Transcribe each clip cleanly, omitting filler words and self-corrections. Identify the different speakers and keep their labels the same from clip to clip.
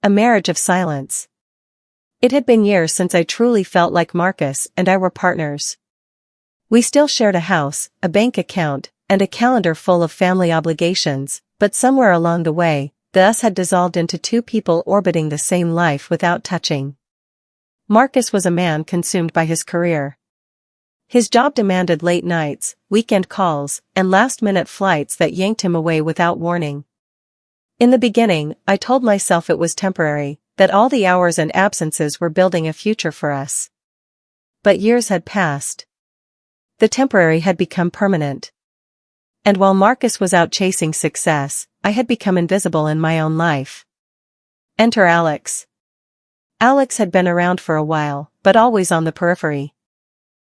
Speaker 1: A marriage of silence. It had been years since I truly felt like Marcus and I were partners. We still shared a house, a bank account, and a calendar full of family obligations, but somewhere along the way, the us had dissolved into two people orbiting the same life without touching. Marcus was a man consumed by his career. His job demanded late nights, weekend calls, and last-minute flights that yanked him away without warning. In the beginning, I told myself it was temporary, that all the hours and absences were building a future for us. But years had passed. The temporary had become permanent. And while Marcus was out chasing success, I had become invisible in my own life. Enter Alex. Alex had been around for a while, but always on the periphery.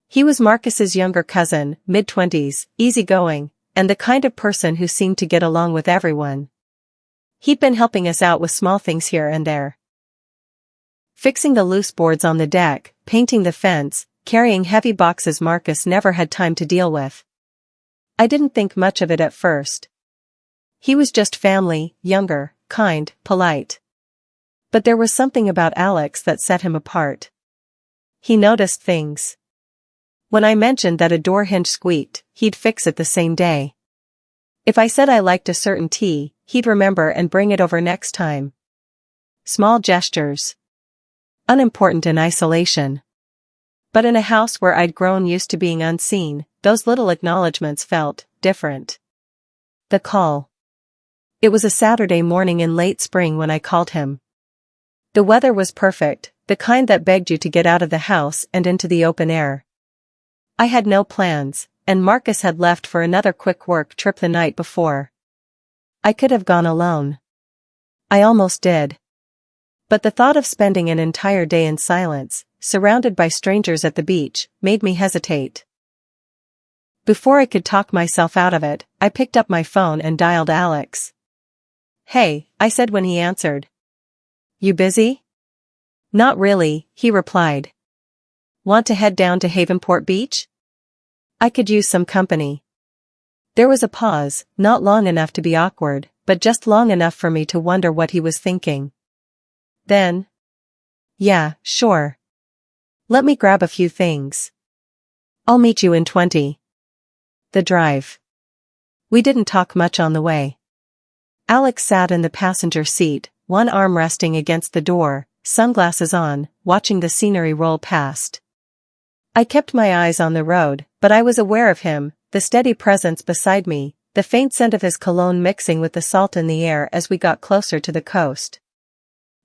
Speaker 1: He was Marcus's younger cousin, mid-20s, easygoing, and the kind of person who seemed to get along with everyone. He'd been helping us out with small things here and there. Fixing the loose boards on the deck, painting the fence, carrying heavy boxes Marcus never had time to deal with. I didn't think much of it at first. He was just family, younger, kind, polite. But there was something about Alex that set him apart. He noticed things. When I mentioned that a door hinge squeaked, he'd fix it the same day. If I said I liked a certain tea, he'd remember and bring it over next time. Small gestures. Unimportant in isolation. But in a house where I'd grown used to being unseen, those little acknowledgments felt different. The call. It was a Saturday morning in late spring when I called him. The weather was perfect, the kind that begged you to get out of the house and into the open air. I had no plans, and Marcus had left for another quick work trip the night before. I could have gone alone. I almost did. But the thought of spending an entire day in silence, surrounded by strangers at the beach, made me hesitate. Before I could talk myself out of it, I picked up my phone and dialed Alex. "Hey," I said when he answered. "You busy?" "Not really," he replied. "Want to head down to Havenport Beach? I could use some company." There was a pause, not long enough to be awkward, but just long enough for me to wonder what he was thinking. Then, "Yeah, sure. Let me grab a few things. I'll meet you in 20. The drive. We didn't talk much on the way. Alex sat in the passenger seat, one arm resting against the door, sunglasses on, watching the scenery roll past. I kept my eyes on the road, but I was aware of him, the steady presence beside me, the faint scent of his cologne mixing with the salt in the air as we got closer to the coast.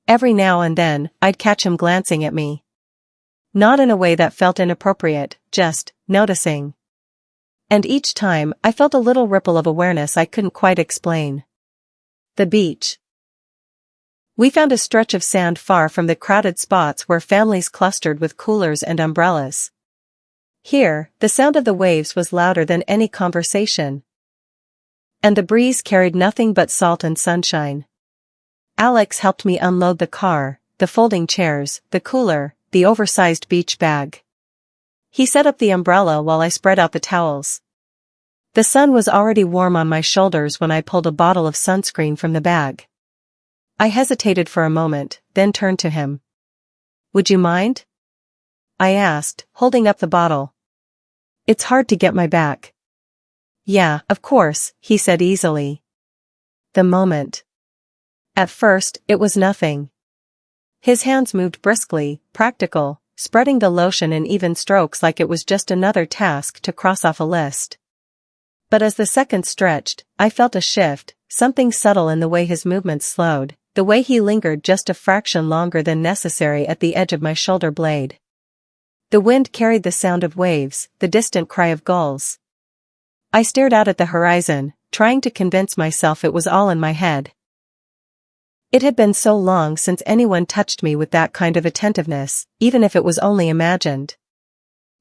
Speaker 1: Every now and then, I'd catch him glancing at me. Not in a way that felt inappropriate, just noticing. And each time, I felt a little ripple of awareness I couldn't quite explain. The beach. We found a stretch of sand far from the crowded spots where families clustered with coolers and umbrellas. Here, the sound of the waves was louder than any conversation. And the breeze carried nothing but salt and sunshine. Alex helped me unload the car, the folding chairs, the cooler, the oversized beach bag. He set up the umbrella while I spread out the towels. The sun was already warm on my shoulders when I pulled a bottle of sunscreen from the bag. I hesitated for a moment, then turned to him. "Would you mind?" I asked, holding up the bottle. "It's hard to get my back." "Yeah, of course," he said easily. The moment. At first, it was nothing. His hands moved briskly, practical, spreading the lotion in even strokes like it was just another task to cross off a list. But as the seconds stretched, I felt a shift, something subtle in the way his movements slowed, the way he lingered just a fraction longer than necessary at the edge of my shoulder blade. The wind carried the sound of waves, the distant cry of gulls. I stared out at the horizon, trying to convince myself it was all in my head. It had been so long since anyone touched me with that kind of attentiveness, even if it was only imagined.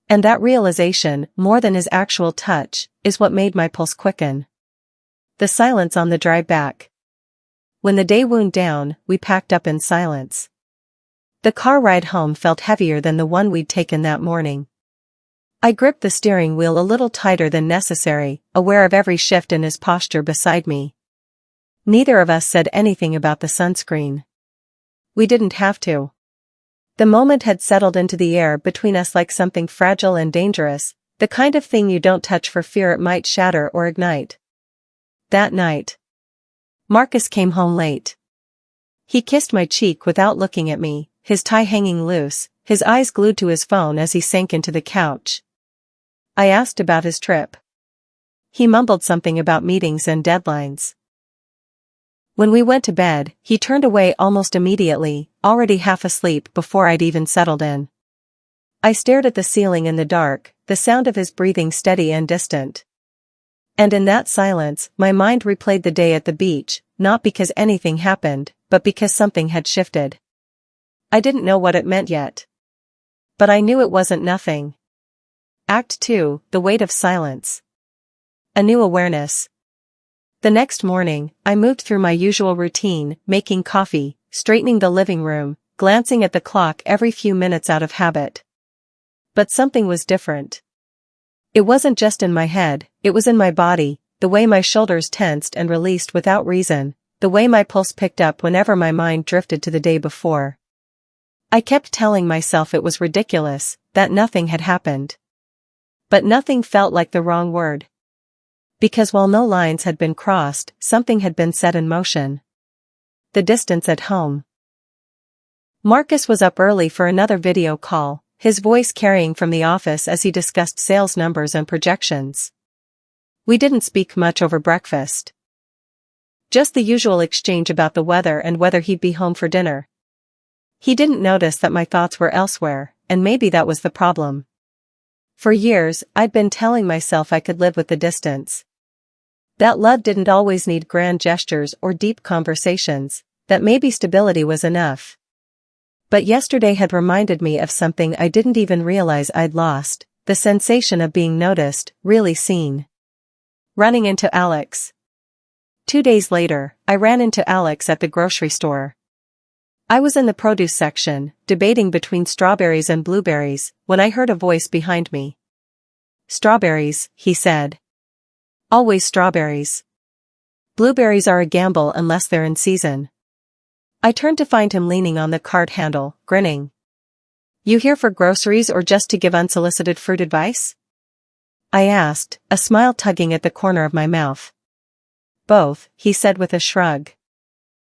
Speaker 1: And that realization, more than his actual touch, is what made my pulse quicken. The silence on the drive back. When the day wound down, we packed up in silence. The car ride home felt heavier than the one we'd taken that morning. I gripped the steering wheel a little tighter than necessary, aware of every shift in his posture beside me. Neither of us said anything about the sunscreen. we didn't have to. The moment had settled into the air between us like something fragile and dangerous, the kind of thing you don't touch for fear it might shatter or ignite. That night, Marcus came home late. He kissed my cheek without looking at me, his tie hanging loose, his eyes glued to his phone as he sank into the couch. I asked about his trip. He mumbled something about meetings and deadlines. When we went to bed, he turned away almost immediately, already half asleep before I'd even settled in. I stared at the ceiling in the dark, the sound of his breathing steady and distant. And in that silence, my mind replayed the day at the beach, not because anything happened, but because something had shifted. I didn't know what it meant yet. But I knew it wasn't nothing. Act 2, the weight of silence. A new awareness. The next morning, I moved through my usual routine, making coffee, straightening the living room, glancing at the clock every few minutes out of habit. But something was different. It wasn't just in my head, it was in my body, the way my shoulders tensed and released without reason, the way my pulse picked up whenever my mind drifted to the day before. I kept telling myself it was ridiculous, that nothing had happened. But nothing felt like the wrong word. Because while no lines had been crossed, something had been set in motion. The distance at home. Marcus was up early for another video call, his voice carrying from the office as he discussed sales numbers and projections. We didn't speak much over breakfast. Just the usual exchange about the weather and whether he'd be home for dinner. He didn't notice that my thoughts were elsewhere, and maybe that was the problem. For years, I'd been telling myself I could live with the distance. That love didn't always need grand gestures or deep conversations, that maybe stability was enough. But yesterday had reminded me of something I didn't even realize I'd lost, the sensation of being noticed, really seen. Running into Alex. 2 days later, I ran into Alex at the grocery store. I was in the produce section, debating between strawberries and blueberries, when I heard a voice behind me. "Strawberries," he said. "Always strawberries. Blueberries are a gamble unless they're in season." I turned to find him leaning on the cart handle, grinning. "You here for groceries or just to give unsolicited fruit advice?" I asked, a smile tugging at the corner of my mouth. "Both," he said with a shrug.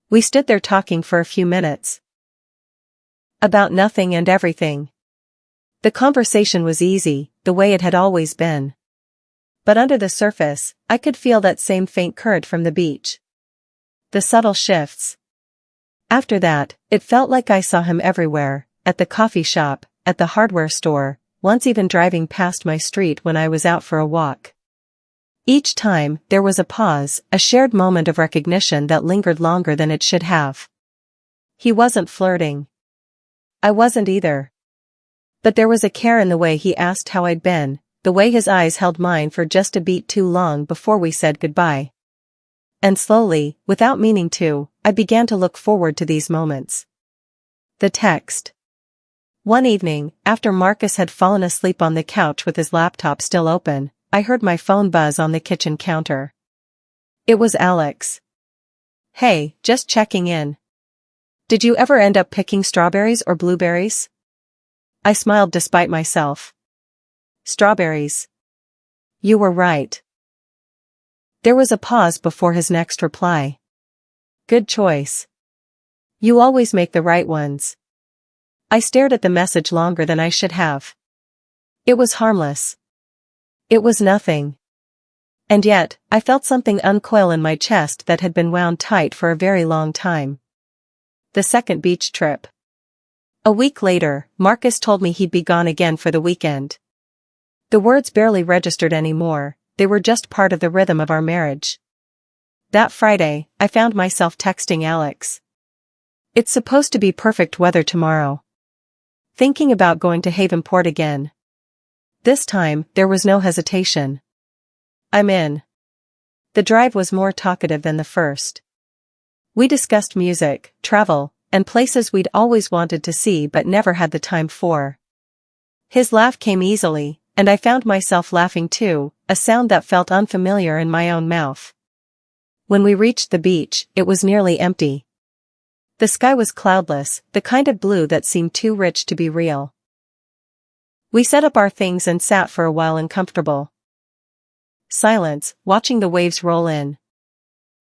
Speaker 1: We stood there talking for a few minutes. About nothing and everything. The conversation was easy, the way it had always been. But under the surface, I could feel that same faint current from the beach. The subtle shifts. After that, it felt like I saw him everywhere, at the coffee shop, at the hardware store, once even driving past my street when I was out for a walk. Each time, there was a pause, a shared moment of recognition that lingered longer than it should have. He wasn't flirting. I wasn't either. But there was a care in the way he asked how I'd been, the way his eyes held mine for just a beat too long before we said goodbye. And slowly, without meaning to, I began to look forward to these moments. The text. One evening, after Marcus had fallen asleep on the couch with his laptop still open, I heard my phone buzz on the kitchen counter. It was Alex. "Hey, just checking in. Did you ever end up picking strawberries or blueberries?" I smiled despite myself. "Strawberries. You were right." There was a pause before his next reply. "Good choice. You always make the right ones." I stared at the message longer than I should have. It was harmless. It was nothing. And yet, I felt something uncoil in my chest that had been wound tight for a very long time. The second beach trip. A week later, Marcus told me he'd be gone again for the weekend. The words barely registered anymore, they were just part of the rhythm of our marriage. That Friday, I found myself texting Alex. "It's supposed to be perfect weather tomorrow. Thinking about going to Havenport again." This time, there was no hesitation. "I'm in." The drive was more talkative than the first. We discussed music, travel, and places we'd always wanted to see but never had the time for. His laugh came easily, and I found myself laughing too, a sound that felt unfamiliar in my own mouth. When we reached the beach, it was nearly empty. The sky was cloudless, the kind of blue that seemed too rich to be real. We set up our things and sat for a while in comfortable silence, watching the waves roll in.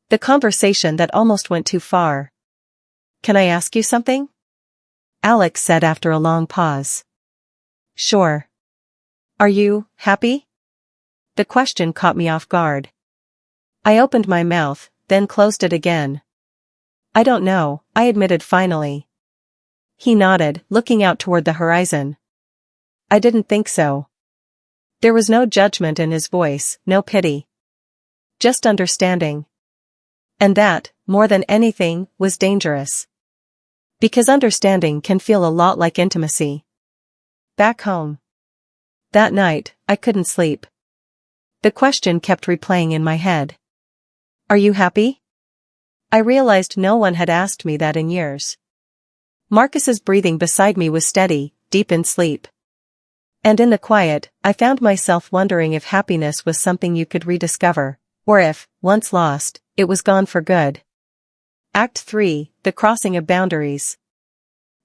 Speaker 1: The conversation that almost went too far. "Can I ask you something?" Alex said after a long pause. "Sure. Are you happy?" The question caught me off guard. I opened my mouth, then closed it again. "I don't know," I admitted finally. He nodded, looking out toward the horizon. I didn't think so. There was no judgment in his voice, no pity. Just understanding. And that, more than anything, was dangerous. Because understanding can feel a lot like intimacy. Back home. That night, I couldn't sleep. The question kept replaying in my head. "Are you happy?" I realized no one had asked me that in years. Marcus's breathing beside me was steady, deep in sleep. And in the quiet, I found myself wondering if happiness was something you could rediscover, or if, once lost, it was gone for good. Act 3, The Crossing of Boundaries.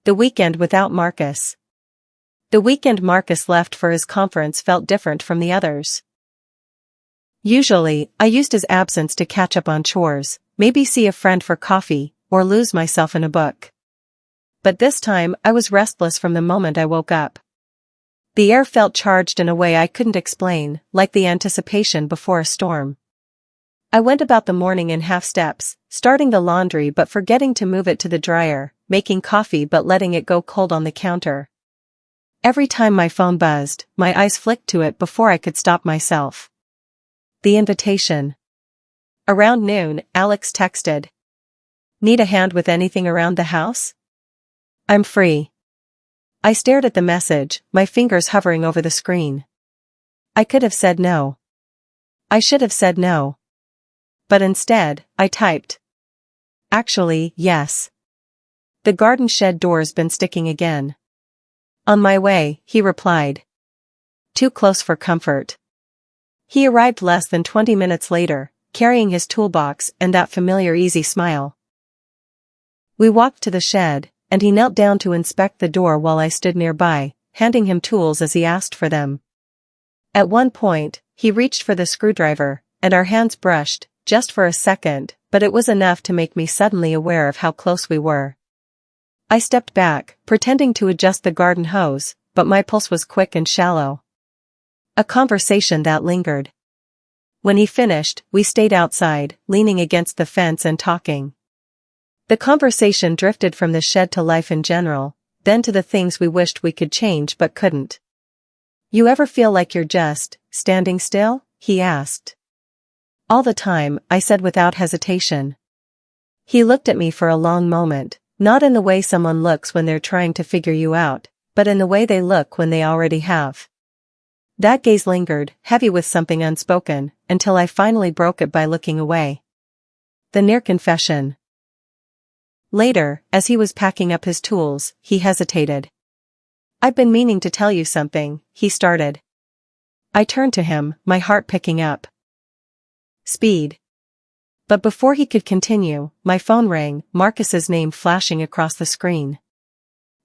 Speaker 1: The weekend without Marcus. The weekend Marcus left for his conference felt different from the others. Usually, I used his absence to catch up on chores, maybe see a friend for coffee, or lose myself in a book. But this time, I was restless from the moment I woke up. The air felt charged in a way I couldn't explain, like the anticipation before a storm. I went about the morning in half steps, starting the laundry but forgetting to move it to the dryer, making coffee but letting it go cold on the counter. Every time my phone buzzed, my eyes flicked to it before I could stop myself. The invitation. Around noon, Alex texted. "Need a hand with anything around the house? I'm free." I stared at the message, my fingers hovering over the screen. I could have said no. I should have said no. But instead, I typed. "Actually, yes. The garden shed door's been sticking again." "On my way," he replied. Too close for comfort. He arrived less than 20 minutes later, carrying his toolbox and that familiar easy smile. We walked to the shed, and he knelt down to inspect the door while I stood nearby, handing him tools as he asked for them. At one point, he reached for the screwdriver, and our hands brushed, just for a second, but it was enough to make me suddenly aware of how close we were. I stepped back, pretending to adjust the garden hose, but my pulse was quick and shallow. A conversation that lingered. When he finished, we stayed outside, leaning against the fence and talking. The conversation drifted from the shed to life in general, then to the things we wished we could change but couldn't. "You ever feel like you're just standing still?" he asked. "All the time," I said without hesitation. He looked at me for a long moment, not in the way someone looks when they're trying to figure you out, but in the way they look when they already have. That gaze lingered, heavy with something unspoken, until I finally broke it by looking away. The near confession. Later, as he was packing up his tools, he hesitated. "I've been meaning to tell you something," he started. I turned to him, my heart picking up speed. But before he could continue, my phone rang, Marcus's name flashing across the screen.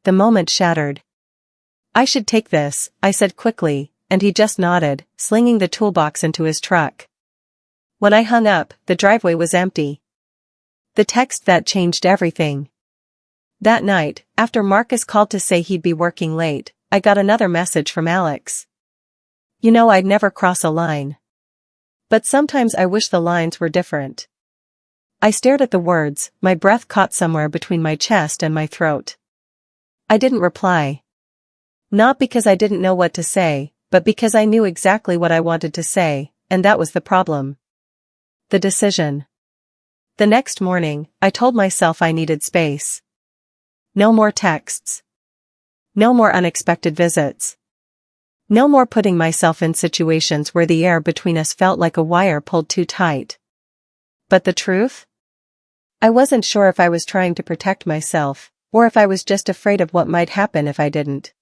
Speaker 1: The moment shattered. "I should take this," I said quickly, and he just nodded, slinging the toolbox into his truck. When I hung up, the driveway was empty. The text that changed everything. That night, after Marcus called to say he'd be working late, I got another message from Alex. "You know I'd never cross a line. But sometimes I wish the lines were different." I stared at the words, my breath caught somewhere between my chest and my throat. I didn't reply. Not because I didn't know what to say, but because I knew exactly what I wanted to say, and that was the problem. The decision. The next morning, I told myself I needed space. No more texts. No more unexpected visits. No more putting myself in situations where the air between us felt like a wire pulled too tight. But the truth? I wasn't sure if I was trying to protect myself, or if I was just afraid of what might happen if I didn't.